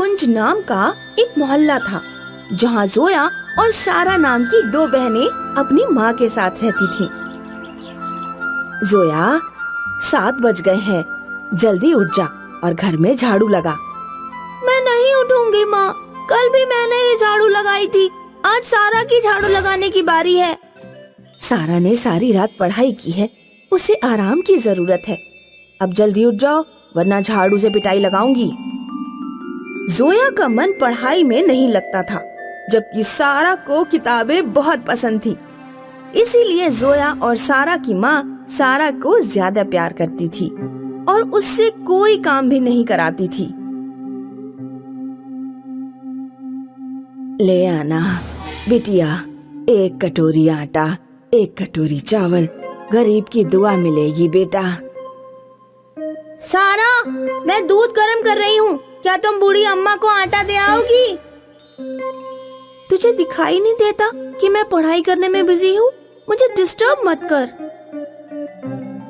कुंज नाम का एक मोहल्ला था जहाँ जोया और सारा नाम की दो बहनें अपनी माँ के साथ रहती थीं। जोया, 7 बज गए हैं, जल्दी उठ जा और घर में झाड़ू लगा। मैं नहीं उठूंगी माँ, कल भी मैंने ही झाड़ू लगाई थी, आज सारा की झाड़ू लगाने की बारी है। सारा ने सारी रात पढ़ाई की है, उसे आराम की जरूरत है। अब जल्दी उठ जाओ वरना झाड़ू से पिटाई लगाऊंगी। जोया का मन पढ़ाई में नहीं लगता था, जबकि सारा को किताबें बहुत पसंद थी। इसीलिए जोया और सारा की माँ सारा को ज्यादा प्यार करती थी और उससे कोई काम भी नहीं कराती थी। ले आना बिटिया, 1 कटोरी आटा, 1 कटोरी चावल, गरीब की दुआ मिलेगी बेटा। सारा, मैं दूध गर्म कर रही हूँ, क्या तुम बूढ़ी अम्मा को आटा दे आओगी? तुझे दिखाई नहीं देता कि मैं पढ़ाई करने में बिजी हूँ? मुझे डिस्टर्ब मत कर।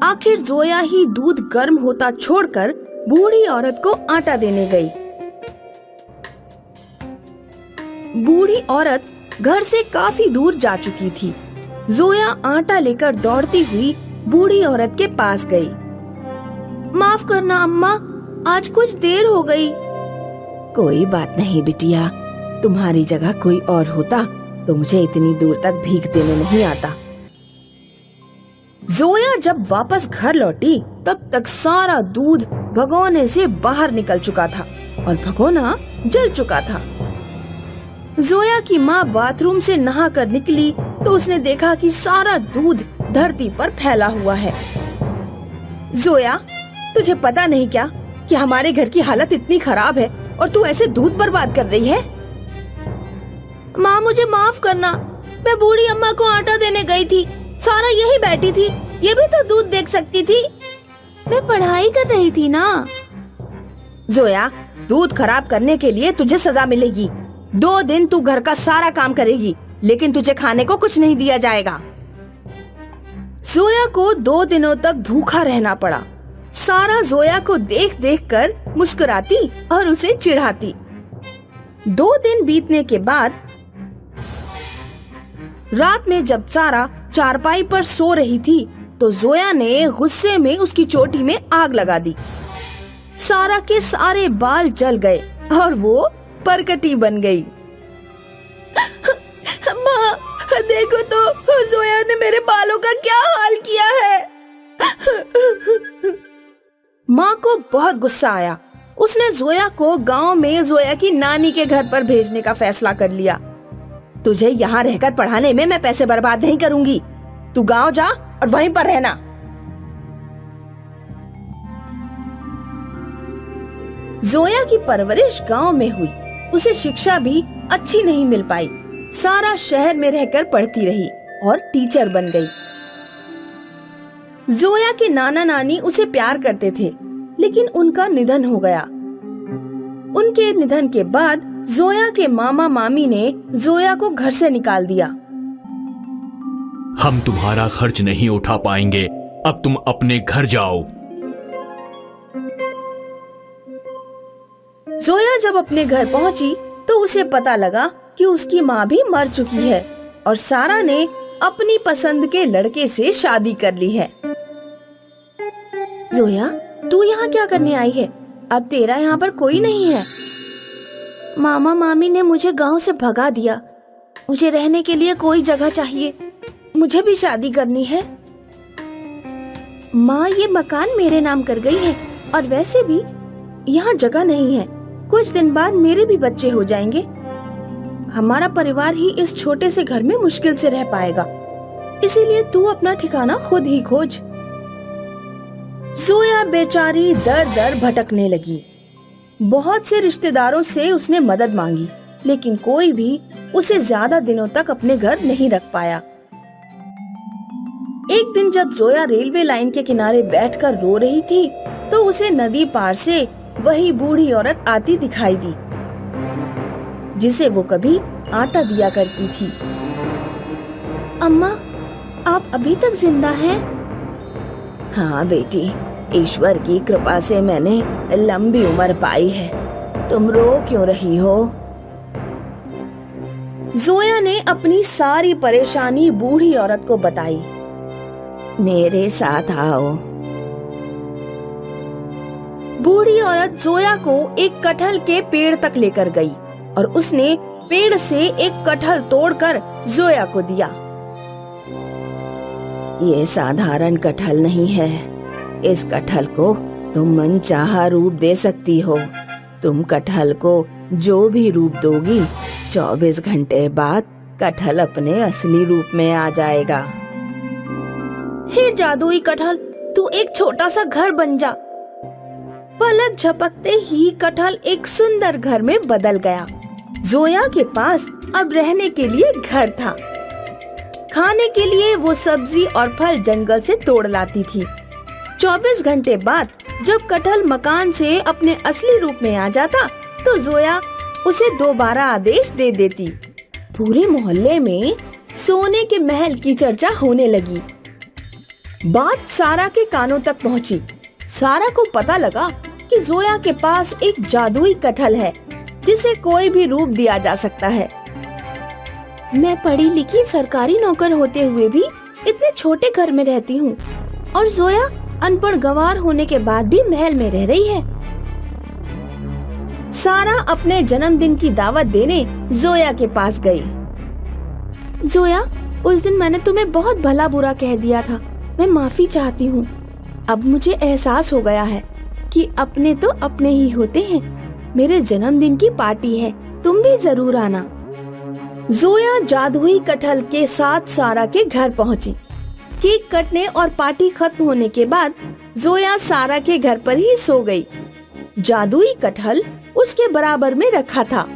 आखिर जोया ही दूध गर्म होता छोड़कर बूढ़ी औरत को आटा देने गई। बूढ़ी औरत घर से काफी दूर जा चुकी थी। जोया आटा लेकर दौड़ती हुई बूढ़ी औरत के पास गई। माफ करना अम्मा, आज कुछ देर हो गई। कोई बात नहीं बिटिया, तुम्हारी जगह कोई और होता तो मुझे इतनी दूर तक भीख देने नहीं आता। जोया जब वापस घर लौटी तब तक सारा दूध भगोने से बाहर निकल चुका था और भगोना जल चुका था। जोया की माँ बाथरूम से नहा कर निकली तो उसने देखा कि सारा दूध धरती पर फैला हुआ है। जोया, तुझे पता नहीं क्या कि हमारे घर की हालत इतनी खराब है और तू ऐसे दूध बर्बाद कर रही है? माँ, मुझे माफ करना, मैं बूढ़ी अम्मा को आटा देने गई थी, सारा यही बैठी थी, ये भी तो दूध देख सकती थी। मैं पढ़ाई कर रही थी ना। जोया, दूध खराब करने के लिए तुझे सजा मिलेगी। 2 दिन तू घर का सारा काम करेगी, लेकिन तुझे खाने को कुछ नहीं दिया जाएगा। जोया को 2 दिनों तक भूखा रहना पड़ा। सारा जोया को देख देख कर मुस्कुराती और उसे चिढ़ाती। 2 दिन बीतने के बाद रात में जब सारा चारपाई पर सो रही थी तो जोया ने गुस्से में उसकी चोटी में आग लगा दी। सारा के सारे बाल जल गए और वो परकटी बन गई। माँ, देखो तो जोया ने मेरे बालों का क्या हाल किया है। माँ को बहुत गुस्सा आया। उसने जोया को गांव में जोया की नानी के घर पर भेजने का फैसला कर लिया। तुझे यहाँ रहकर पढ़ाने में मैं पैसे बर्बाद नहीं करूंगी, तू गांव जा और वहीं पर रहना। जोया की परवरिश गांव में हुई, उसे शिक्षा भी अच्छी नहीं मिल पाई। सारा शहर में रहकर पढ़ती रही और टीचर बन गई। जोया के नाना नानी उसे प्यार करते थे, लेकिन उनका निधन हो गया। उनके निधन के बाद जोया के मामा मामी ने जोया को घर से निकाल दिया। हम तुम्हारा खर्च नहीं उठा पाएंगे, अब तुम अपने घर जाओ। जोया जब अपने घर पहुंची तो उसे पता लगा कि उसकी माँ भी मर चुकी है और सारा ने अपनी पसंद के लड़के से शादी कर ली है। जोया, तू यहाँ क्या करने आई है? अब तेरा यहाँ पर कोई नहीं है। मामा मामी ने मुझे गांव से भगा दिया, मुझे रहने के लिए कोई जगह चाहिए, मुझे भी शादी करनी है। माँ, ये मकान मेरे नाम कर गई है और वैसे भी यहाँ जगह नहीं है। कुछ दिन बाद मेरे भी बच्चे हो जाएंगे, हमारा परिवार ही इस छोटे से घर में मुश्किल से रह पाएगा, इसीलिए तू अपना ठिकाना खुद ही खोज। जोया बेचारी दर दर भटकने लगी। बहुत से रिश्तेदारों से उसने मदद मांगी, लेकिन कोई भी उसे ज्यादा दिनों तक अपने घर नहीं रख पाया। एक दिन जब जोया रेलवे लाइन के किनारे बैठकर रो रही थी, तो उसे नदी पार से वही बूढ़ी औरत आती दिखाई दी, जिसे वो कभी आटा दिया करती थी। अम्मा, आप अभी तक जिंदा हैं? हाँ बेटी, ईश्वर की कृपा से मैंने लंबी उम्र पाई है। तुम रो क्यों रही हो? जोया ने अपनी सारी परेशानी बूढ़ी औरत को बताई। मेरे साथ आओ। बूढ़ी औरत जोया को एक कटहल के पेड़ तक लेकर गई और उसने पेड़ से एक कटहल तोड़कर जोया को दिया। ये साधारण कटहल नहीं है। इस कटहल को तुम मनचाहा रूप दे सकती हो। तुम कटहल को जो भी रूप दोगी 24 घंटे बाद कटहल अपने असली रूप में आ जाएगा। हे जादुई कटहल, तू एक छोटा सा घर बन जा। पलक झपकते ही कटहल एक सुंदर घर में बदल गया। जोया के पास अब रहने के लिए घर था। खाने के लिए वो सब्जी और फल जंगल से तोड़ लाती थी। 24 घंटे बाद जब कटहल मकान से अपने असली रूप में आ जाता तो जोया उसे दोबारा आदेश दे देती। पूरे मोहल्ले में सोने के महल की चर्चा होने लगी। बात सारा के कानों तक पहुंची। सारा को पता लगा कि जोया के पास एक जादुई कटहल है जिसे कोई भी रूप दिया जा सकता है। मैं पढ़ी लिखी सरकारी नौकर होते हुए भी इतने छोटे घर में रहती हूँ और जोया अनपढ़ गंवार होने के बाद भी महल में रह रही है। सारा अपने जन्मदिन की दावत देने जोया के पास गई। जोया, उस दिन मैंने तुम्हें बहुत भला बुरा कह दिया था। मैं माफी चाहती हूँ। अब मुझे एहसास हो गया है कि अपने तो अपने ही होते हैं। मेरे जन्मदिन की पार्टी है, तुम भी जरूर आना। जोया जादुई कटहल के साथ सारा के घर पहुँची। केक कटने और पार्टी खत्म होने के बाद जोया सारा के घर पर ही सो गई। जादुई कटहल उसके बराबर में रखा था।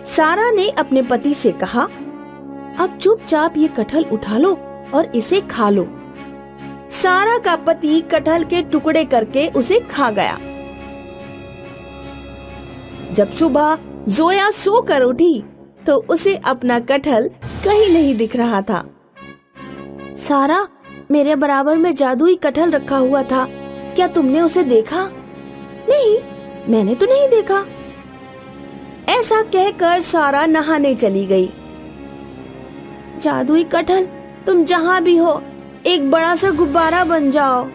सारा ने अपने पति से कहा, अब चुपचाप ये कटहल उठा लो और इसे खा लो। सारा का पति कटहल के टुकड़े करके उसे खा गया। जब सुबह जोया सोकर उठी तो उसे अपना कटहल कहीं नहीं दिख रहा था। सारा, मेरे बराबर में जादुई कटहल रखा हुआ था, क्या तुमने उसे देखा? नहीं, मैंने तो नहीं देखा। ऐसा कहकर सारा नहाने चली गई। जादुई कटहल, तुम जहाँ भी हो एक बड़ा सा गुब्बारा बन जाओ।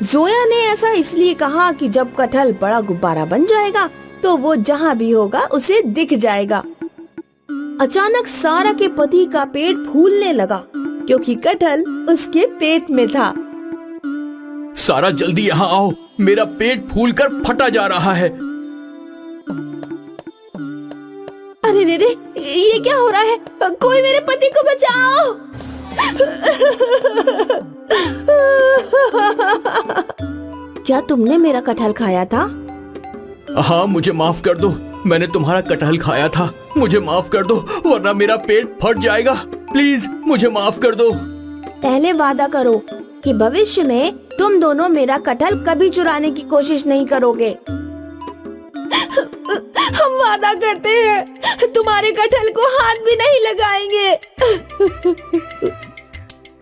जोया ने ऐसा इसलिए कहा कि जब कटहल बड़ा गुब्बारा बन जाएगा तो वो जहाँ भी होगा उसे दिख जाएगा। अचानक सारा के पति का पेट फूलने लगा क्योंकि कटहल उसके पेट में था। सारा जल्दी यहाँ आओ, मेरा पेट फूलकर फटा जा रहा है। अरे रे रे, ये क्या हो रहा है? कोई मेरे पति को बचाओ। क्या तुमने मेरा कटहल खाया था? हाँ, मुझे माफ कर दो। मैंने तुम्हारा कटहल खाया था। मुझे माफ कर दो वरना मेरा पेट फट जाएगा। प्लीज मुझे माफ कर दो। पहले वादा करो कि भविष्य में तुम दोनों मेरा कटहल कभी चुराने की कोशिश नहीं करोगे। हम वादा करते हैं, तुम्हारे कटहल को हाथ भी नहीं लगाएंगे।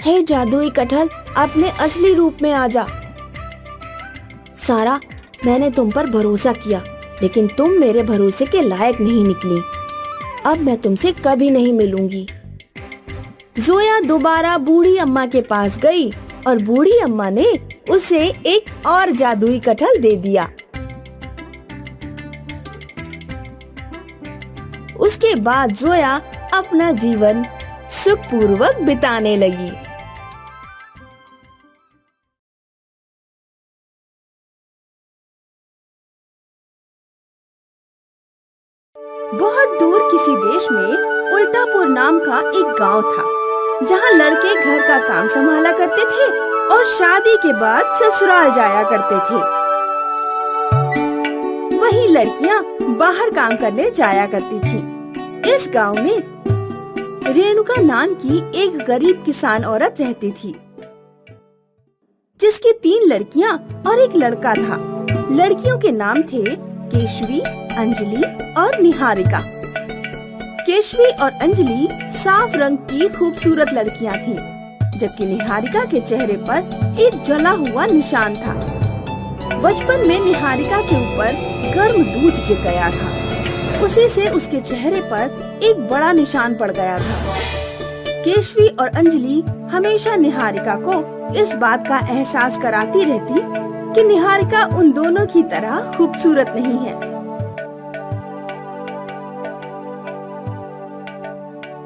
हे जादुई कटहल, अपने असली रूप में आ जा। सारा, मैंने तुम पर भरोसा किया लेकिन तुम मेरे भरोसे के लायक नहीं निकली। अब मैं तुमसे कभी नहीं मिलूंगी। जोया दोबारा बूढ़ी अम्मा के पास गई और बूढ़ी अम्मा ने उसे एक और जादुई कटहल दे दिया। उसके बाद जोया अपना जीवन सुखपूर्वक बिताने लगी। बहुत दूर किसी देश में उल्टापुर नाम का एक गांव था जहां लड़के घर का काम संभाला करते थे और शादी के बाद ससुराल जाया करते थे। वहीं लड़कियां बाहर काम करने जाया करती थी। इस गांव में रेणुका नाम की एक गरीब किसान औरत रहती थी जिसकी 3 लड़कियां और एक लड़का था। लड़कियों के नाम थे केशवी, अंजलि और निहारिका। केशवी और अंजलि साफ रंग की खूबसूरत लड़कियां थीं, जबकि निहारिका के चेहरे पर एक जला हुआ निशान था। बचपन में निहारिका के ऊपर गर्म दूध गिर गया था। उसी से उसके चेहरे पर एक बड़ा निशान पड़ गया था। केशवी और अंजलि हमेशा निहारिका को इस बात का एहसास कराती रहती कि निहारिका उन दोनों की तरह खूबसूरत नहीं है।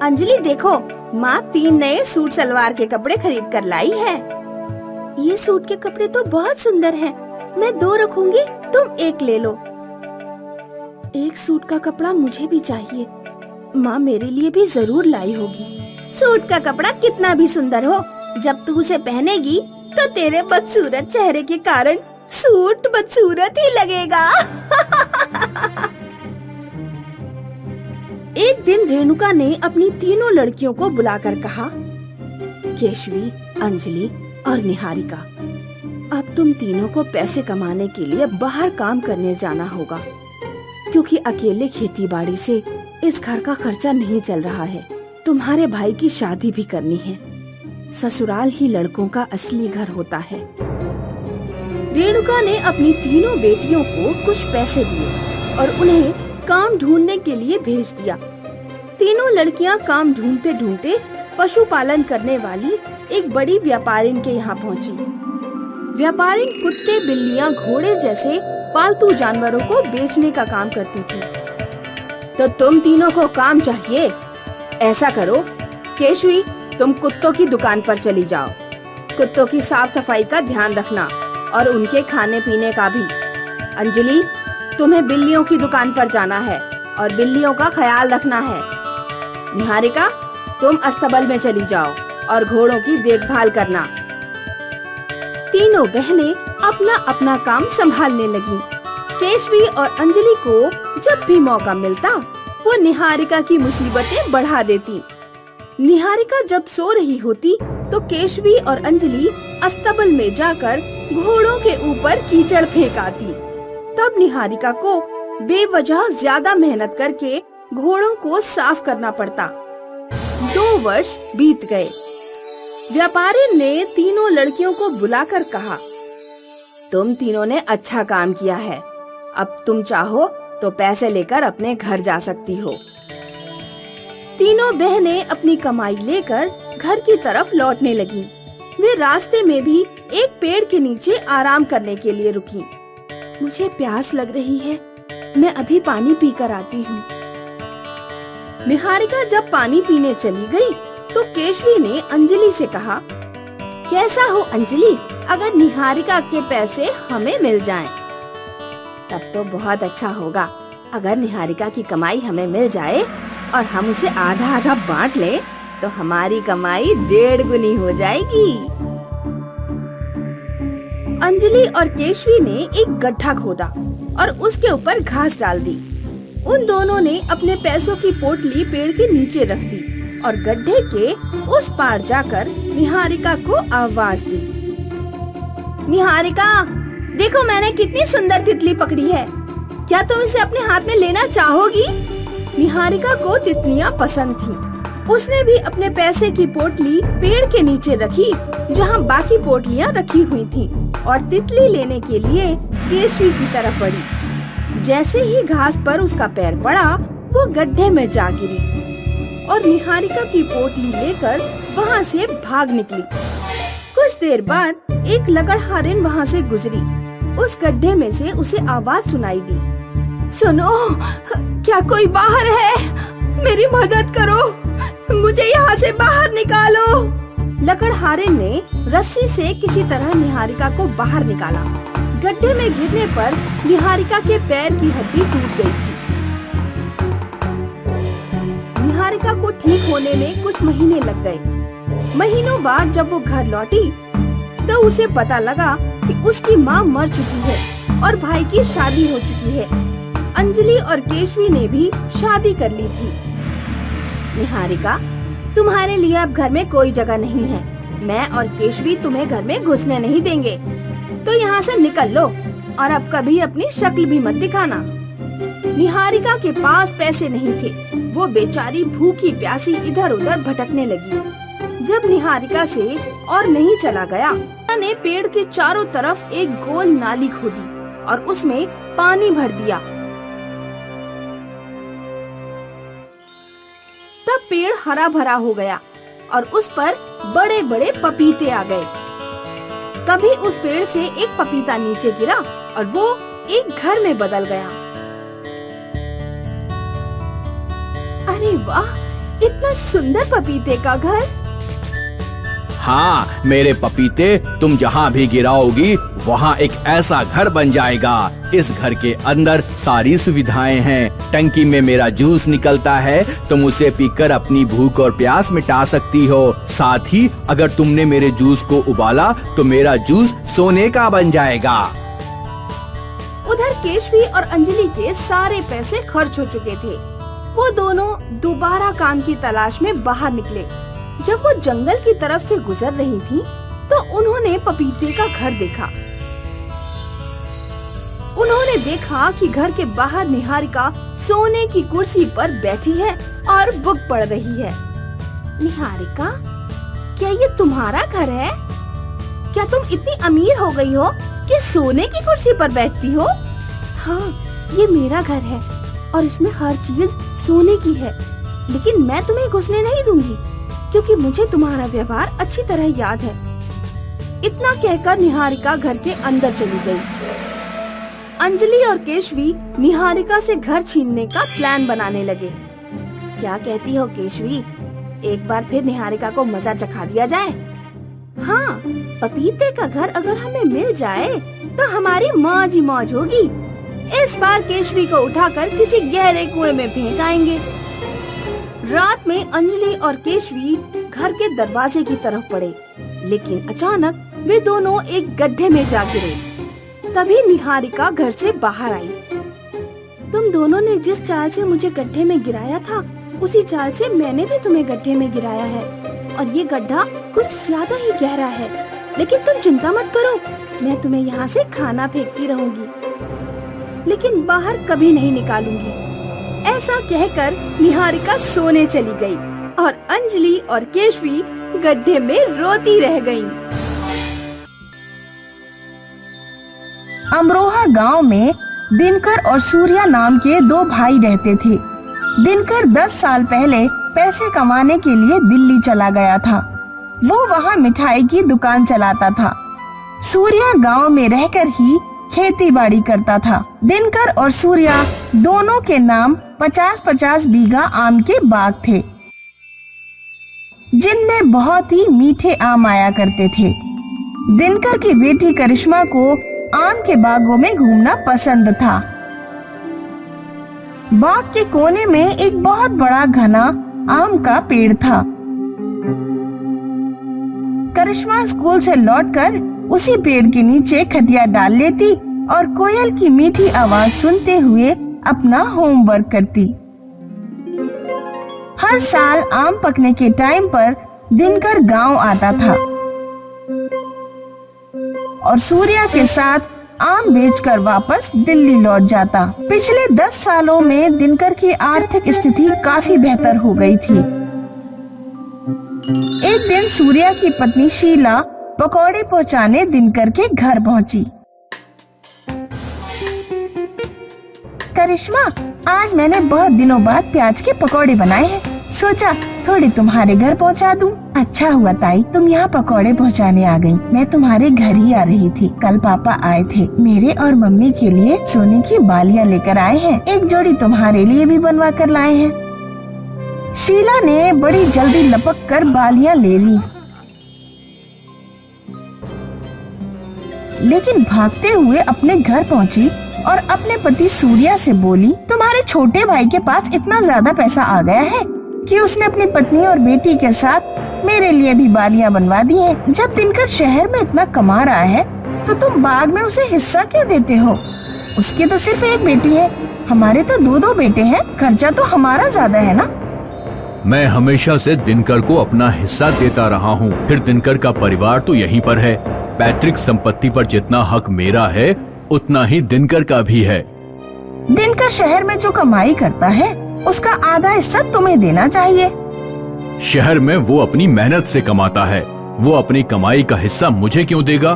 अंजलि देखो, माँ 3 नए सूट सलवार के कपड़े खरीद कर लाई है। ये सूट के कपड़े तो बहुत सुंदर हैं। मैं 2 रखूंगी, तुम 1 ले लो। एक सूट का कपड़ा मुझे भी चाहिए। माँ मेरे लिए भी जरूर लाई होगी। सूट का कपड़ा कितना भी सुंदर हो, जब तू उसे पहनेगी तो तेरे बदसूरत चेहरे के कारण सूट बदसूरत ही लगेगा। एक दिन रेणुका ने अपनी तीनों लड़कियों को बुलाकर कहा, केशवी, अंजलि और निहारिका, अब तुम तीनों को पैसे कमाने के लिए बाहर काम करने जाना होगा, क्योंकि अकेले खेती बाड़ी से इस घर का खर्चा नहीं चल रहा है। तुम्हारे भाई की शादी भी करनी है। ससुराल ही लड़कों का असली घर होता है। रेणुका ने अपनी तीनों बेटियों को कुछ पैसे दिए और उन्हें काम ढूंढने के लिए भेज दिया। तीनों लड़कियां काम ढूंढते ढूंढते पशुपालन करने वाली एक बड़ी व्यापारिन के यहाँ पहुँची। व्यापारिन कुत्ते, बिल्लियां, घोड़े जैसे पालतू जानवरों को बेचने का काम करती थी। तो तुम तीनों को काम चाहिए। ऐसा करो, केशवी, तुम कुत्तों की दुकान पर चली जाओ। कुत्तों की साफ सफाई का ध्यान रखना और उनके खाने पीने का भी। अंजलि, तुम्हें बिल्लियों की दुकान पर जाना है और बिल्लियों का ख्याल रखना है। निहारिका, तुम अस्तबल में चली जाओ और घोड़ों की देखभाल करना। तीनों बहनें अपना अपना काम संभालने लगीं। केशवी और अंजलि को जब भी मौका मिलता वो निहारिका की मुसीबतें बढ़ा देती। निहारिका जब सो रही होती तो केशवी और अंजलि अस्तबल में जाकर घोड़ों के ऊपर कीचड़ फेंक आती। तब निहारिका को बेवजह ज्यादा मेहनत करके घोड़ों को साफ करना पड़ता। 2 वर्ष बीत गए। व्यापारी ने तीनों लड़कियों को बुलाकर कहा, तुम तीनों ने अच्छा काम किया है। अब तुम चाहो तो पैसे लेकर अपने घर जा सकती हो। तीनों बहनें अपनी कमाई लेकर घर की तरफ लौटने लगीं। वे रास्ते में भी एक पेड़ के नीचे आराम करने के लिए रुकी। मुझे प्यास लग रही है, मैं अभी पानी पीकर आती हूँ। निहारिका जब पानी पीने चली गई तो केशवी ने अंजलि से कहा, कैसा हो अंजलि, अगर निहारिका के पैसे हमें मिल जाएं, तब तो बहुत अच्छा होगा। अगर निहारिका की कमाई हमें मिल जाए और हम उसे आधा आधा बांट ले तो हमारी कमाई 1.5 गुनी हो जाएगी। अंजलि और केशवी ने एक गड्ढा खोदा और उसके ऊपर घास डाल दी। उन दोनों ने अपने पैसों की पोटली पेड़ के नीचे रख दी और गड्ढे के उस पार जाकर निहारिका को आवाज दी, निहारिका, देखो मैंने कितनी सुंदर तितली पकड़ी है। क्या तुम इसे अपने हाथ में लेना चाहोगी? निहारिका को तितलियां पसंद थीं। उसने भी अपने पैसे की पोटली पेड़ के नीचे रखी जहां बाकी पोटलियां रखी हुई थीं, और तितली लेने के लिए केशवी की तरफ बढ़ी। जैसे ही घास पर उसका पैर पड़ा वो गड्ढे में जा गिरी और निहारिका की पोटली लेकर वहाँ से भाग निकली। कुछ देर बाद एक लकड़हारिन वहाँ से गुजरी। उस गड्ढे में से उसे आवाज सुनाई दी, सुनो, क्या कोई बाहर है? मेरी मदद करो, मुझे यहाँ से बाहर निकालो। लकड़हारे ने रस्सी से किसी तरह निहारिका को बाहर निकाला। गड्ढे में गिरने पर निहारिका के पैर की हड्डी टूट गई थी। निहारिका को ठीक होने में कुछ महीने लग गए। महीनों बाद जब वो घर लौटी तो उसे पता लगा कि उसकी माँ मर चुकी है और भाई की शादी हो चुकी है। अंजलि और केशवी ने भी शादी कर ली थी। निहारिका, तुम्हारे लिए अब घर में कोई जगह नहीं है। मैं और केशवी तुम्हें घर में घुसने नहीं देंगे, तो यहाँ से निकल लो और अब कभी अपनी शक्ल भी मत दिखाना। निहारिका के पास पैसे नहीं थे। वो बेचारी भूखी प्यासी इधर उधर भटकने लगी। जब निहारिका से और नहीं चला गया, ने पेड़ के चारों तरफ एक गोल नाली खोदी और उसमें पानी भर दिया। तब पेड़ हरा भरा हो गया और उस पर बड़े बड़े पपीते आ गए। तभी उस पेड़ से एक पपीता नीचे गिरा और वो एक घर में बदल गया। अरे वाह, इतना सुंदर पपीते का घर। हाँ मेरे पपीते, तुम जहाँ भी गिराओगी वहाँ एक ऐसा घर बन जाएगा। इस घर के अंदर सारी सुविधाएं हैं। टंकी में मेरा जूस निकलता है, तुम उसे पीकर अपनी भूख और प्यास मिटा सकती हो। साथ ही अगर तुमने मेरे जूस को उबाला तो मेरा जूस सोने का बन जाएगा। उधर केशवी और अंजलि के सारे पैसे खर्च हो चुके थे। वो दोनों दोबारा काम की तलाश में बाहर निकले। जब वो जंगल की तरफ से गुजर रही थी तो उन्होंने पपीते का घर देखा। उन्होंने देखा कि घर के बाहर निहारिका सोने की कुर्सी पर बैठी है और बुक पढ़ रही है। निहारिका, क्या ये तुम्हारा घर है? क्या तुम इतनी अमीर हो गई हो कि सोने की कुर्सी पर बैठती हो? हाँ, ये मेरा घर है और इसमें हर चीज सोने की है, लेकिन मैं तुम्हें घुसने नहीं दूंगी क्योंकि मुझे तुम्हारा व्यवहार अच्छी तरह याद है। इतना कहकर निहारिका घर के अंदर चली गई। अंजलि और केशवी निहारिका से घर छीनने का प्लान बनाने लगे। क्या कहती हो केशवी, एक बार फिर निहारिका को मजा चखा दिया जाए? हाँ, पपीते का घर अगर हमें मिल जाए तो हमारी मौज ही मौज होगी। इस बार केशवी को उठाकर किसी गहरे कुएं में फेंक आएंगे। रात में अंजलि और केशवी घर के दरवाजे की तरफ बढ़े, लेकिन अचानक वे दोनों एक गड्ढे में जा गिरे। तभी निहारिका घर से बाहर आई। तुम दोनों ने जिस चाल से मुझे गड्ढे में गिराया था, उसी चाल से मैंने भी तुम्हें गड्ढे में गिराया है और ये गड्ढा कुछ ज्यादा ही गहरा है। लेकिन तुम चिंता मत करो, मैं तुम्हें यहाँ से खाना फेंकती रहूंगी, लेकिन बाहर कभी नहीं निकालूंगी। ऐसा कहकर निहारिका सोने चली गई और अंजलि और केशवी गड्ढे में रोती रह गईं। अमरोहा गांव में दिनकर और सूर्या नाम के दो भाई रहते थे। दिनकर 10 साल पहले पैसे कमाने के लिए दिल्ली चला गया था। वो वहाँ मिठाई की दुकान चलाता था। सूर्या गांव में रहकर ही खेती बाड़ी करता था। दिनकर और सूर्या दोनों के नाम 50-50 बीघा आम के बाग थे, जिनमें बहुत ही मीठे आम आया करते थे। दिनकर की बेटी करिश्मा को आम के बागों में घूमना पसंद था। बाग के कोने में एक बहुत बड़ा घना आम का पेड़ था। करिश्मा स्कूल से लौटकर उसी पेड़ के नीचे खटिया डाल लेती और कोयल की मीठी आवाज सुनते हुए अपना होमवर्क करती। हर साल आम पकने के टाइम पर दिनकर गांव आता था और सूर्या के साथ आम बेचकर वापस दिल्ली लौट जाता। पिछले 10 सालों में दिनकर की आर्थिक स्थिति काफी बेहतर हो गई थी। एक दिन सूर्या की पत्नी शीला पकौड़े पहुंचाने दिनकर के घर पहुंची। करिश्मा, आज मैंने बहुत दिनों बाद प्याज के पकौड़े बनाए हैं, सोचा थोड़ी तुम्हारे घर पहुंचा दूं। अच्छा हुआ ताई, तुम यहाँ पकौड़े पहुँचाने आ गई। मैं तुम्हारे घर ही आ रही थी। कल पापा आए थे, मेरे और मम्मी के लिए सोने की बालियाँ लेकर आए हैं। एक जोड़ी तुम्हारे लिए भी बनवा कर लाए हैं। शीला ने बड़ी जल्दी लपक कर बालियाँ ले ली, लेकिन भागते हुए अपने घर पहुँची और अपने पति सूर्या से बोली, तुम्हारे छोटे भाई के पास इतना ज्यादा पैसा आ गया है कि उसने अपनी पत्नी और बेटी के साथ मेरे लिए भी बालियाँ बनवा दी हैं। जब दिनकर शहर में इतना कमा रहा है तो तुम बाग में उसे हिस्सा क्यों देते हो? उसकी तो सिर्फ एक बेटी है, हमारे तो 2-2 बेटे हैं। खर्चा तो हमारा ज्यादा है ना। मैं हमेशा से दिनकर को अपना हिस्सा देता रहा हूँ। फिर दिनकर का परिवार तो यहीं पर है। पैतृक संपत्ति पर जितना हक मेरा है उतना ही दिनकर का भी है। दिनकर शहर में जो कमाई करता है उसका आधा हिस्सा तुम्हें देना चाहिए। शहर में वो अपनी मेहनत से कमाता है, वो अपनी कमाई का हिस्सा मुझे क्यों देगा?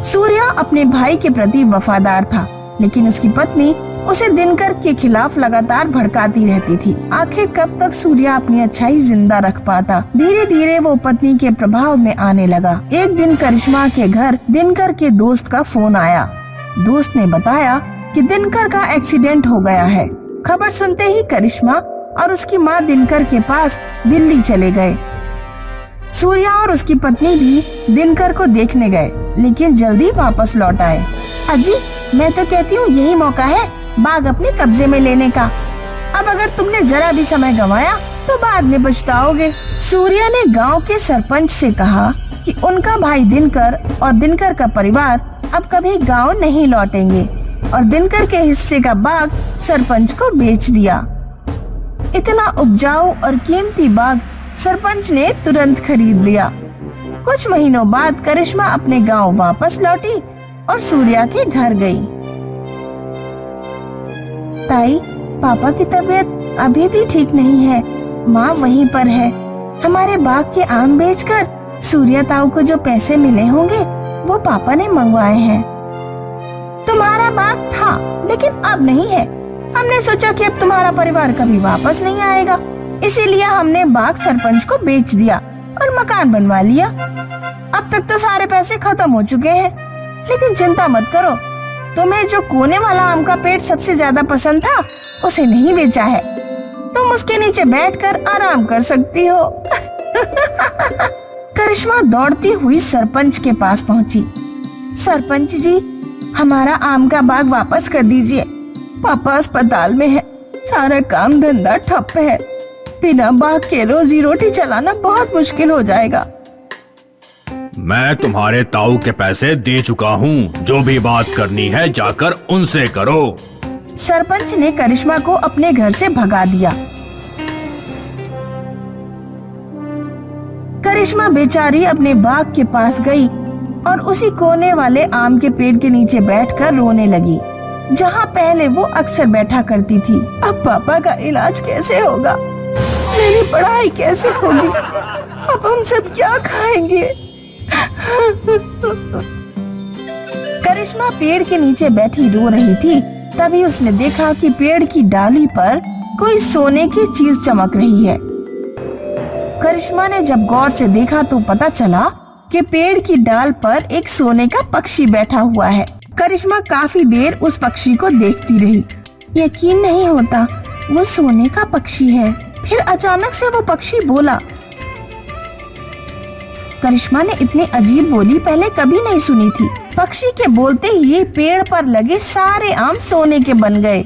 सूर्या अपने भाई के प्रति वफादार था, लेकिन उसकी पत्नी उसे दिनकर के खिलाफ लगातार भड़काती रहती थी। आखिर कब तक सूर्या अपनी अच्छाई जिंदा रख पाता? धीरे धीरे वो पत्नी के प्रभाव में आने लगा। एक दिन करिश्मा के घर दिनकर के दोस्त का फोन आया। दोस्त ने बताया कि दिनकर का एक्सीडेंट हो गया है। खबर सुनते ही करिश्मा और उसकी माँ दिनकर के पास दिल्ली चले गए। सूर्या और उसकी पत्नी भी दिनकर को देखने गए, लेकिन जल्दी वापस लौट आए। अजी, मैं तो कहती हूँ यही मौका है बाग अपने कब्जे में लेने का। अब अगर तुमने जरा भी समय गंवाया तो बाद में पछताओगे। सूर्या ने गांव के सरपंच से कहा कि उनका भाई दिनकर और दिनकर का परिवार अब कभी गांव नहीं लौटेंगे, और दिनकर के हिस्से का बाग सरपंच को बेच दिया। इतना उपजाऊ और कीमती बाग सरपंच ने तुरंत खरीद लिया। कुछ महीनों बाद करिश्मा अपने गांव वापस लौटी और सूर्या के घर गई। ताई, पापा की तबीयत अभी भी ठीक नहीं है। माँ वहीं पर है। हमारे बाग के आम बेचकर सूर्या ताऊ को जो पैसे मिले होंगे वो पापा ने मंगवाए हैं। तुम्हारा बाग था लेकिन अब नहीं है। हमने सोचा कि अब तुम्हारा परिवार कभी वापस नहीं आएगा, इसीलिए हमने बाग सरपंच को बेच दिया और मकान बनवा लिया। अब तक तो सारे पैसे खत्म हो चुके हैं, लेकिन चिंता मत करो, तुम्हें जो कोने वाला आम का पेड़ सबसे ज्यादा पसंद था उसे नहीं बेचा है। तुम उसके नीचे बैठकर आराम कर सकती हो। करिश्मा दौड़ती हुई सरपंच के पास पहुंची। सरपंच जी, हमारा आम का बाग वापस कर दीजिए। पापा अस्पताल में है, सारा काम धंधा ठप है। बिना बाग के रोजी रोटी चलाना बहुत मुश्किल हो जाएगा। मैं तुम्हारे ताऊ के पैसे दे चुका हूँ, जो भी बात करनी है जाकर उनसे करो। सरपंच ने करिश्मा को अपने घर से भगा दिया। करिश्मा बेचारी अपने बाग के पास गई और उसी कोने वाले आम के पेड़ के नीचे बैठकर रोने लगी, जहाँ पहले वो अक्सर बैठा करती थी। अब पापा का इलाज कैसे होगा? मेरी पढ़ाई कैसे होगी? अब हम सब क्या खाएंगे? करिश्मा पेड़ के नीचे बैठी रो रही थी। तभी उसने देखा कि पेड़ की डाली पर कोई सोने की चीज चमक रही है। करिश्मा ने जब गौर से देखा तो पता चला कि पेड़ की डाल पर एक सोने का पक्षी बैठा हुआ है। करिश्मा काफी देर उस पक्षी को देखती रही। यकीन नहीं होता वो सोने का पक्षी है। फिर अचानक से वो पक्षी बोला। करिश्मा ने इतनी अजीब बोली पहले कभी नहीं सुनी थी। पक्षी के बोलते ही पेड़ पर लगे सारे आम सोने के बन गए।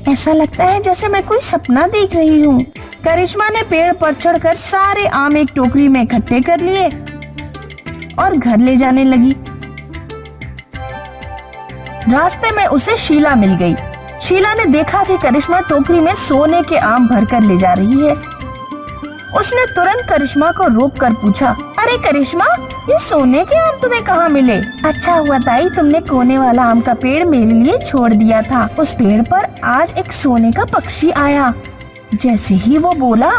ऐसा लगता है जैसे मैं कोई सपना देख रही हूँ। करिश्मा ने पेड़ पर चढ़कर सारे आम एक टोकरी में इकट्ठे कर लिए और घर ले जाने लगी। रास्ते में उसे शीला मिल गई। शीला ने देखा कि करिश्मा टोकरी में सोने के आम भरकर ले जा रही है। उसने तुरंत करिश्मा को रोककर पूछा, अरे करिश्मा, ये सोने के आम तुम्हें कहाँ मिले? अच्छा हुआ ताई तुमने कोने वाला आम का पेड़ मेरे लिए छोड़ दिया था। उस पेड़ पर आज एक सोने का पक्षी आया। जैसे ही वो बोला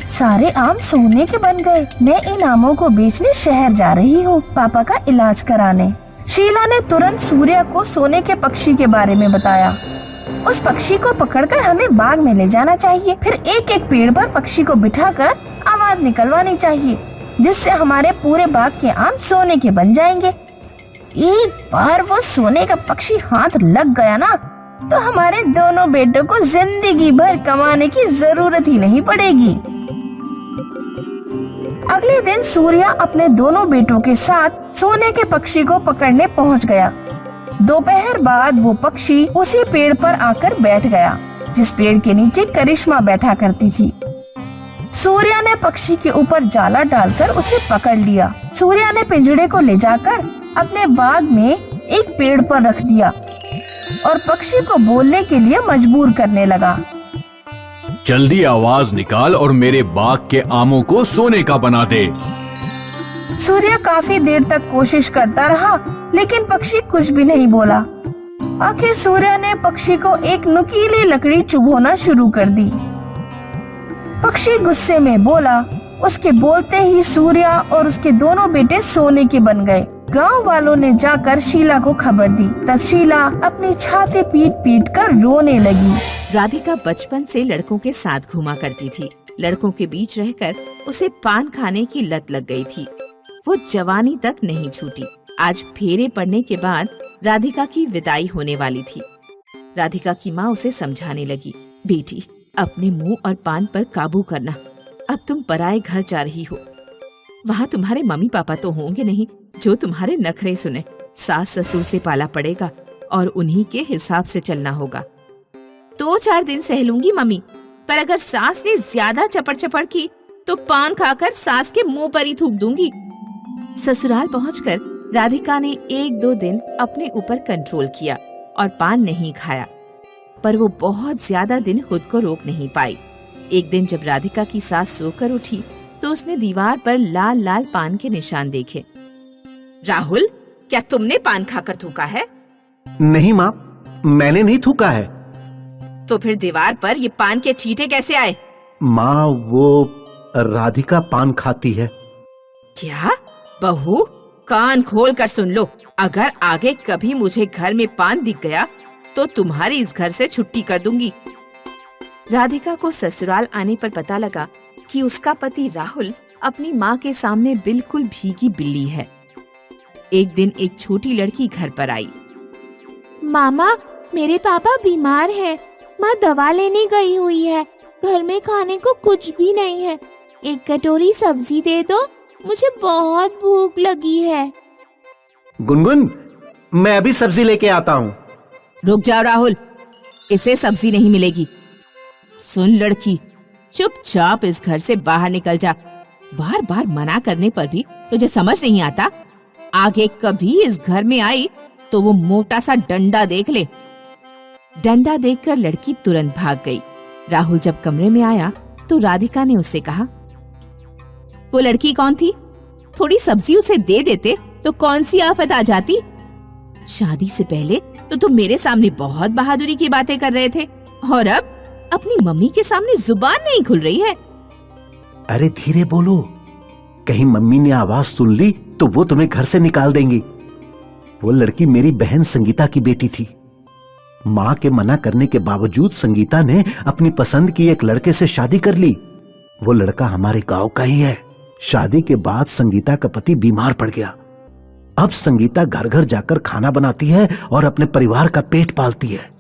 सारे आम सोने के बन गए। मैं इन आमों को बेचने शहर जा रही हूँ, पापा का इलाज कराने। शीला ने तुरंत सूर्या को सोने के पक्षी के बारे में बताया। उस पक्षी को पकड़कर हमें बाग में ले जाना चाहिए। फिर एक एक पेड़ पर पक्षी को बिठाकर आवाज निकलवानी चाहिए, जिससे हमारे पूरे बाग के आम सोने के बन जाएंगे। एक बार वो सोने का पक्षी हाथ लग गया ना, तो हमारे दोनों बेटों को जिंदगी भर कमाने की जरूरत ही नहीं पड़ेगी। अगले दिन सूर्या अपने दोनों बेटों के साथ सोने के पक्षी को पकड़ने पहुंच गया। दोपहर बाद वो पक्षी उसी पेड़ पर आकर बैठ गया, जिस पेड़ के नीचे करिश्मा बैठा करती थी। सूर्या ने पक्षी के ऊपर जाला डालकर उसे पकड़ लिया। सूर्या ने पिंजड़े को ले जाकर अपने बाग में एक पेड़ पर रख दिया और पक्षी को बोलने के लिए मजबूर करने लगा। जल्दी आवाज निकाल और मेरे बाग के आमों को सोने का बना दे। सूर्या काफी देर तक कोशिश करता रहा, लेकिन पक्षी कुछ भी नहीं बोला। आखिर सूर्या ने पक्षी को एक नुकीली लकड़ी चुभोना शुरू कर दी। पक्षी गुस्से में बोला। उसके बोलते ही सूर्या और उसके दोनों बेटे सोने के बन गए। गांव वालों ने जाकर शीला को खबर दी। तब शीला अपनी छाती पीट पीट कर रोने लगी। राधिका बचपन से लड़कों के साथ घूमा करती थी। लड़कों के बीच रहकर उसे पान खाने की लत लग गई थी। वो जवानी तक नहीं छूटी। आज फेरे पड़ने के बाद राधिका की विदाई होने वाली थी। राधिका की माँ उसे समझाने लगी, बेटी अपने मुंह और पान पर काबू करना। अब तुम पराए घर जा रही हो। वहाँ तुम्हारे मम्मी पापा तो होंगे नहीं जो तुम्हारे नखरे सुने। सास ससुर से पाला पड़ेगा और उन्हीं के हिसाब से चलना होगा। 2-4 दिन सह लूंगी मम्मी, पर अगर सास ने ज्यादा चपड़ चपड़ की तो पान खाकर सास के मुंह पर ही थूक दूंगी। ससुराल पहुंचकर राधिका ने 1-2 दिन अपने ऊपर कंट्रोल किया और पान नहीं खाया, पर वो बहुत ज्यादा दिन खुद को रोक नहीं पाई। एक दिन जब राधिका की सास सोकर उठी तो उसने दीवार पर लाल लाल पान के निशान देखे। राहुल, क्या तुमने पान खाकर थूका है? नहीं माँ, मैंने नहीं थूका है। तो फिर दीवार पर ये पान के छींटे कैसे आए? माँ, वो राधिका पान खाती है। क्या? बहू, कान खोल कर सुन लो। अगर आगे कभी मुझे घर में पान दिख गया तो तुम्हारी इस घर से छुट्टी कर दूंगी। राधिका को ससुराल आने पर पता लगा कि उसका पति राहुल अपनी माँ के सामने बिल्कुल भीगी बिल्ली है। एक दिन एक छोटी लड़की घर पर आई। मामा, मेरे पापा बीमार हैं। माँ दवा लेने गई हुई है। घर में खाने को कुछ भी नहीं है। एक कटोरी सब्जी दे दो, मुझे बहुत भूख लगी है। गुनगुन, मैं अभी सब्जी लेके आता हूँ। रुक जाओ राहुल, इसे सब्जी नहीं मिलेगी। सुन लड़की, चुपचाप इस घर से बाहर निकल जा। बार बार मना करने पर भी तुझे समझ नहीं आता। आगे कभी इस घर में आई तो वो मोटा सा डंडा देख ले। डंडा देखकर लड़की तुरंत भाग गई। राहुल जब कमरे में आया तो राधिका ने उससे कहा, वो लड़की कौन थी? थोड़ी सब्जी उसे दे देते तो कौन सी आफत आ जाती। शादी से पहले तो तुम मेरे सामने बहुत बहादुरी की बातें कर रहे थे और अब अपनी मम्मी के सामने जुबान नहीं खुल रही है। अरे धीरे बोलो, कहीं मम्मी ने आवाज सुन ली तो वो तुम्हें घर से निकाल देंगी। वो लड़की मेरी बहन संगीता की बेटी थी। माँ के मना करने के बावजूद संगीता ने अपनी पसंद की एक लड़के से शादी कर ली। वो लड़का हमारे गांव का ही है। शादी के बाद संगीता का पति बीमार पड़ गया। अब संगीता घर घर जाकर खाना बनाती है और अपने परिवार का पेट पालती है।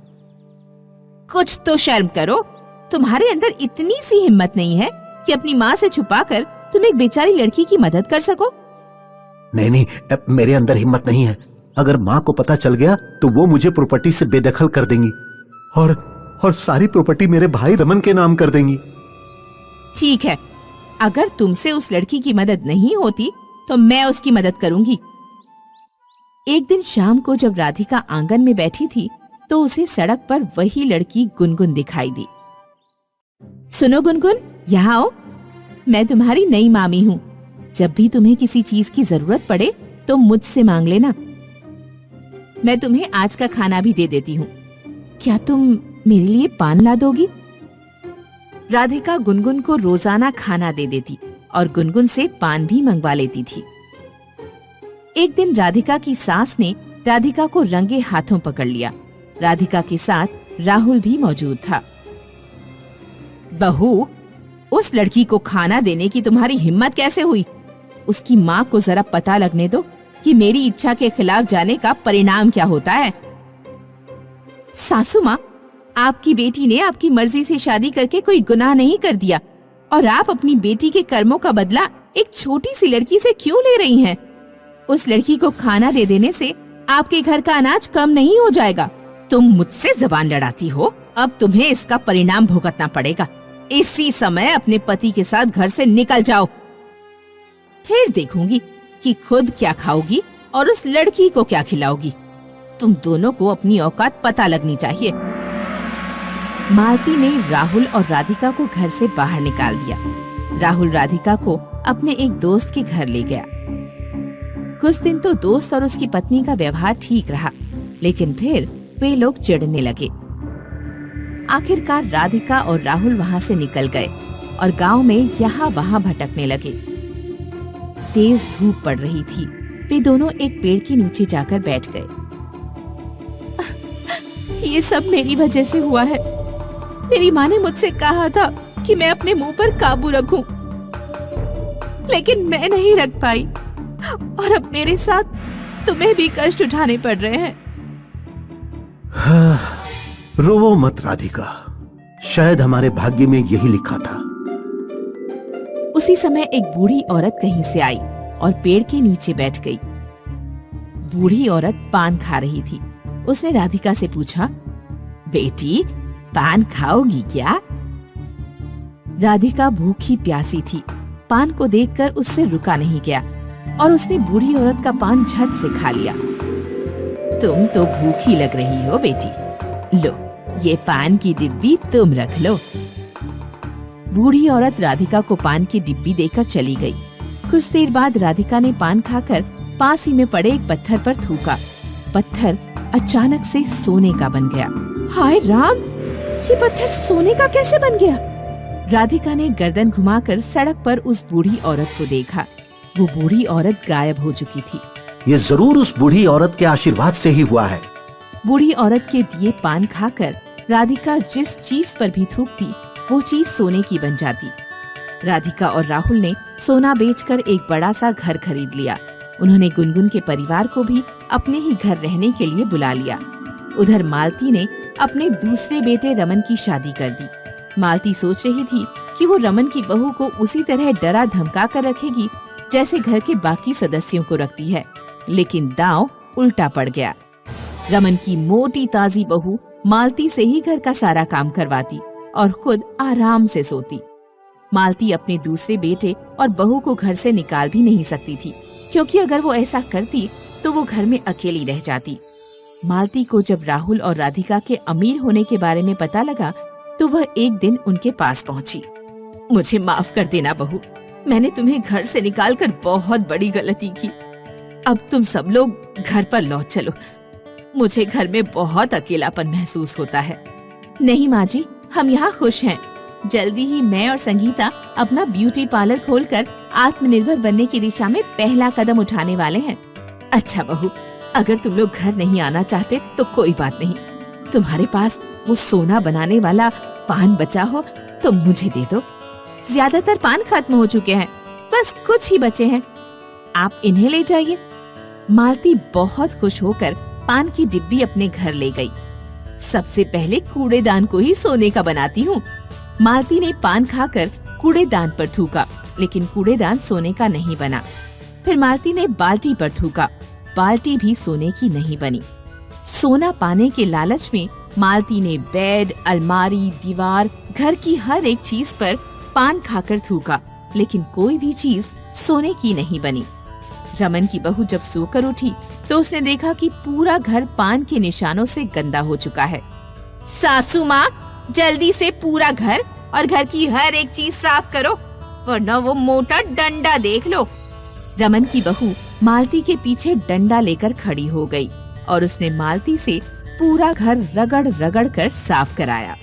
कुछ तो शर्म करो। तुम्हारे अंदर इतनी सी हिम्मत नहीं है कि अपनी माँ से छुपाकर तुम एक बेचारी लड़की की मदद कर सको। नहीं, मेरे अंदर हिम्मत नहीं है। अगर माँ को पता चल गया तो वो मुझे प्रॉपर्टी से बेदखल कर देंगी और सारी प्रॉपर्टी मेरे भाई रमन के नाम कर देंगी। ठीक है, अगर तुमसे उस लड़की की मदद नहीं होती तो मैं उसकी मदद करूंगी। एक दिन शाम को जब राधिका आंगन में बैठी थी तो उसे सड़क पर वही लड़की गुनगुन दिखाई दी। सुनो गुनगुन, यहाँ आओ। मैं तुम्हारी नई मामी हूँ। जब भी तुम्हें किसी चीज की जरूरत पड़े तो मुझसे मांग लेना। मैं तुम्हें आज का खाना भी दे देती हूँ। क्या तुम मेरे लिए पान ला दोगी? राधिका गुनगुन को रोजाना खाना दे देती और गुनगुन से पान भी मंगवा लेती थी। एक दिन राधिका की सास ने राधिका को रंगे हाथों पकड़ लिया। राधिका के साथ राहुल भी मौजूद था। बहू, उस लड़की को खाना देने की तुम्हारी हिम्मत कैसे हुई? उसकी माँ को जरा पता लगने दो कि मेरी इच्छा के खिलाफ जाने का परिणाम क्या होता है। सासू माँ, आपकी बेटी ने आपकी मर्जी से शादी करके कोई गुनाह नहीं कर दिया और आप अपनी बेटी के कर्मों का बदला एक छोटी सी लड़की से क्यों ले रही हैं? उस लड़की को खाना दे देने से आपके घर का अनाज कम नहीं हो जाएगा। तुम मुझसे जबान लड़ाती हो, अब तुम्हें इसका परिणाम भुगतना पड़ेगा। इसी समय अपने पति के साथ घर से निकल जाओ, फिर देखूंगी कि खुद क्या खाओगी और उस लड़की को क्या खिलाओगी। तुम दोनों को अपनी औकात पता लगनी चाहिए। मालती ने राहुल और राधिका को घर से बाहर निकाल दिया। राहुल राधिका को अपने एक दोस्त के घर ले गया। कुछ दिन तो दोस्त और उसकी पत्नी का व्यवहार ठीक रहा, लेकिन फिर वे लोग चिढ़ने लगे। आखिरकार राधिका और राहुल वहाँ से निकल गए। और गांव में यहाँ वहाँ भटकने लगे। तेज धूप पड़ रही थी। वे दोनों एक पेड़ के नीचे जाकर बैठ गए। ये सब मेरी वजह से हुआ है। मेरी माँ ने मुझसे कहा था कि मैं अपने मुंह पर काबू रखूं, लेकिन मैं नहीं रख पाई और अब मेरे साथ तुम्हें भी कष्ट उठाने पड़ रहे हैं। रोवो मत राधिका, शायद हमारे भाग्य में यही लिखा था। उसी समय एक बूढ़ी औरत कहीं से आई और पेड़ के नीचे बैठ गई। बूढ़ी औरत पान खा रही थी। उसने राधिका से पूछा, बेटी पान खाओगी क्या? राधिका भूखी प्यासी थी। पान को देखकर उससे रुका नहीं गया और उसने बूढ़ी औरत का पान झट से खा लिया। तुम तो भूखी लग रही हो बेटी, लो ये पान की डिब्बी तुम रख लो। बूढ़ी औरत राधिका को पान की डिब्बी देकर चली गई। कुछ देर बाद राधिका ने पान खाकर पास ही में पड़े एक पत्थर पर थूका। पत्थर अचानक से सोने का बन गया। हाय राम, ये पत्थर सोने का कैसे बन गया? राधिका ने गर्दन घुमाकर सड़क पर उस बूढ़ी औरत को देखा। वो बूढ़ी औरत गायब हो चुकी थी। ये जरूर उस बूढ़ी औरत के आशीर्वाद से ही हुआ है। बूढ़ी औरत के दिए पान खाकर राधिका जिस चीज पर भी थूकती वो चीज सोने की बन जाती। राधिका और राहुल ने सोना बेचकर एक बड़ा सा घर खरीद लिया। उन्होंने गुनगुन के परिवार को भी अपने ही घर रहने के लिए बुला लिया। उधर मालती ने अपने दूसरे बेटे रमन की शादी कर दी। मालती सोच रही थी कि वो रमन की बहू को उसी तरह डरा धमका कर रखेगी जैसे घर के बाकी सदस्यों को रखती है, लेकिन दांव उल्टा पड़ गया। रमन की मोटी ताजी बहू मालती से ही घर का सारा काम करवाती और खुद आराम से सोती। मालती अपने दूसरे बेटे और बहू को घर से निकाल भी नहीं सकती थी, क्योंकि अगर वो ऐसा करती तो वो घर में अकेली रह जाती। मालती को जब राहुल और राधिका के अमीर होने के बारे में पता लगा तो वह एक दिन उनके पास पहुंची। मुझे माफ कर देना बहू, मैंने तुम्हें घर से निकालकर बहुत बड़ी गलती की। अब तुम सब लोग घर पर लौट चलो। मुझे घर में बहुत अकेलापन महसूस होता है। नहीं माँ जी, हम यहाँ खुश हैं। जल्दी ही मैं और संगीता अपना ब्यूटी पार्लर खोलकर आत्मनिर्भर बनने की दिशा में पहला कदम उठाने वाले हैं। अच्छा बहू, अगर तुम लोग घर नहीं आना चाहते तो कोई बात नहीं। तुम्हारे पास वो सोना बनाने वाला पान बचा हो तो मुझे दे दो। ज्यादातर पान खत्म हो चुके हैं, बस कुछ ही बचे हैं। आप इन्हें ले जाइए। मालती बहुत खुश होकर पान की डिब्बी अपने घर ले गई। सबसे पहले कूड़ेदान को ही सोने का बनाती हूँ। मालती ने पान खाकर कूड़ेदान पर थूका, लेकिन कूड़ेदान सोने का नहीं बना। फिर मालती ने बाल्टी पर थूका, बाल्टी भी सोने की नहीं बनी। सोना पाने के लालच में मालती ने बेड, अलमारी, दीवार, घर की हर एक चीज पर पान खाकर थूका, लेकिन कोई भी चीज सोने की नहीं बनी। रमन की बहू जब सोकर उठी तो उसने देखा कि पूरा घर पान के निशानों से गंदा हो चुका है। सासू माँ, जल्दी से पूरा घर और घर की हर एक चीज साफ करो, वरना वो मोटा डंडा देख लो। रमन की बहू मालती के पीछे डंडा लेकर खड़ी हो गई और उसने मालती से पूरा घर रगड़ रगड़ कर साफ कराया।